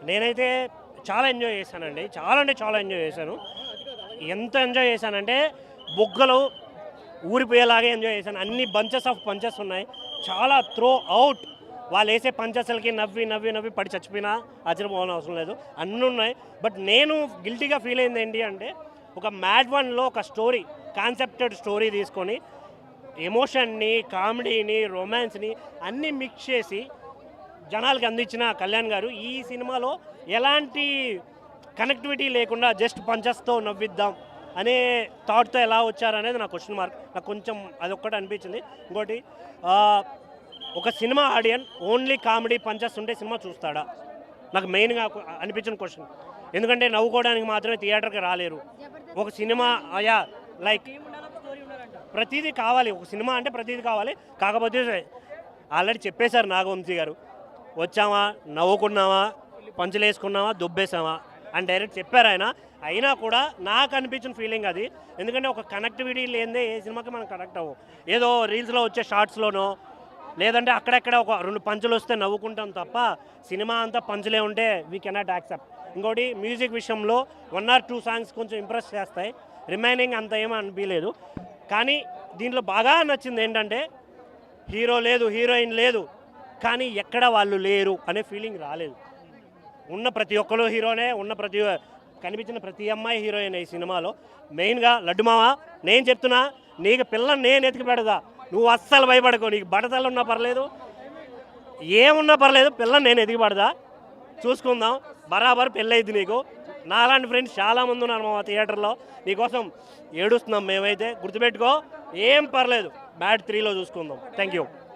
నేనైతే చాలా ఎంజాయ్ చేశానండి. చాలా అంటే చాలా ఎంజాయ్ చేశాను. ఎంత ఎంజాయ్ చేశానంటే బొగ్గలు ఊరిపోయేలాగే ఎంజాయ్ చేశాను. అన్ని బంచెస్ ఆఫ్ పంచెస్ ఉన్నాయి. చాలా త్రో అవుట్ వాళ్ళు వేసే పంచెస్లకి నవ్వి నవ్వి నవ్వి పడి చచ్చిపోయినా ఆశ్చర్యపోవాల్సిన అవసరం లేదు. అన్నీ ఉన్నాయి. బట్ నేను గిల్టీగా ఫీల్ అయింది ఏంటి అంటే ఒక మ్యాడ్ వన్లో ఒక స్టోరీ కాన్సెప్టెడ్ స్టోరీ తీసుకొని ఎమోషన్ని, కామెడీని, రొమాన్స్ని అన్నీ మిక్స్ చేసి జనాలకి అందించిన కళ్యాణ్ గారు ఈ సినిమాలో ఎలాంటి కనెక్టివిటీ లేకుండా జస్ట్ పంచెస్తో నవ్విద్దాం అనే థాట్తో ఎలా వచ్చారనేది నా క్వశ్చన్ మార్క్. నాకు కొంచెం అదొక్కటి అనిపించింది. ఇంకోటి ఒక సినిమా ఆడియన్ ఓన్లీ కామెడీ పంచెస్ ఉంటే సినిమా చూస్తాడా? నాకు మెయిన్గా అనిపించిన క్వశ్చన్. ఎందుకంటే నవ్వుకోవడానికి మాత్రమే థియేటర్కి రాలేరు. ఒక సినిమా లైక్ ప్రతిదీ కావాలి. ఒక సినిమా అంటే ప్రతిదీ కావాలి. కాకపోతే ఆల్రెడీ చెప్పేశారు నాగవంశీ గారు, వచ్చామా నవ్వుకున్నామా పంచులు వేసుకున్నామా దుబ్బేసామా అని డైరెక్ట్ చెప్పారు ఆయన. అయినా కూడా నాకు అనిపించిన ఫీలింగ్ అది. ఎందుకంటే ఒక కనెక్టివిటీ లేదే ఏ సినిమాకి మనం కనెక్ట్ అవ్వం. ఏదో రీల్స్లో వచ్చే షార్ట్స్లోనో లేదంటే అక్కడెక్కడ ఒక 2 పంచులు వస్తే నవ్వుకుంటాం తప్ప సినిమా అంతా పంచులే ఉంటే వీ కెనాట్ యాక్సెప్ట్. ఇంకోటి మ్యూజిక్ విషయంలో 1 or 2 సాంగ్స్ కొంచెం ఇంప్రెస్ చేస్తాయి. రిమైనింగ్ అంత ఏమీ అనిపించలేదు. కానీ దీంట్లో బాగా నచ్చింది ఏంటంటే హీరో లేదు, హీరోయిన్ లేదు, కానీ ఎక్కడ వాళ్ళు లేరు అనే ఫీలింగ్ రాలేదు. ఉన్న ప్రతి ఒక్కరు హీరోనే, కనిపించిన ప్రతి అమ్మాయి హీరోయిన్ ఈ సినిమాలో. మెయిన్గా లడ్డు మామ, నేను చెప్తున్నా నీకు పిల్లని నేను ఎతికి పెడదా, నువ్వు అస్సలు భయపడకు. నీకు బడతలు ఉన్నా పర్లేదు, ఏమున్నా పర్లేదు, పిల్లని నేను ఎతికి పడదా, చూసుకుందాం, బరాబర్ పెళ్ళైద్ది నీకు. నాలాంటి ఫ్రెండ్స్ చాలామంది ఉన్నారు మా థియేటర్లో, నీకోసం ఏడుస్తున్నాం మేమైతే. గుర్తుపెట్టుకో, ఏం పర్లేదు, మ్యాడ్ 3లో చూసుకుందాం. Thank you.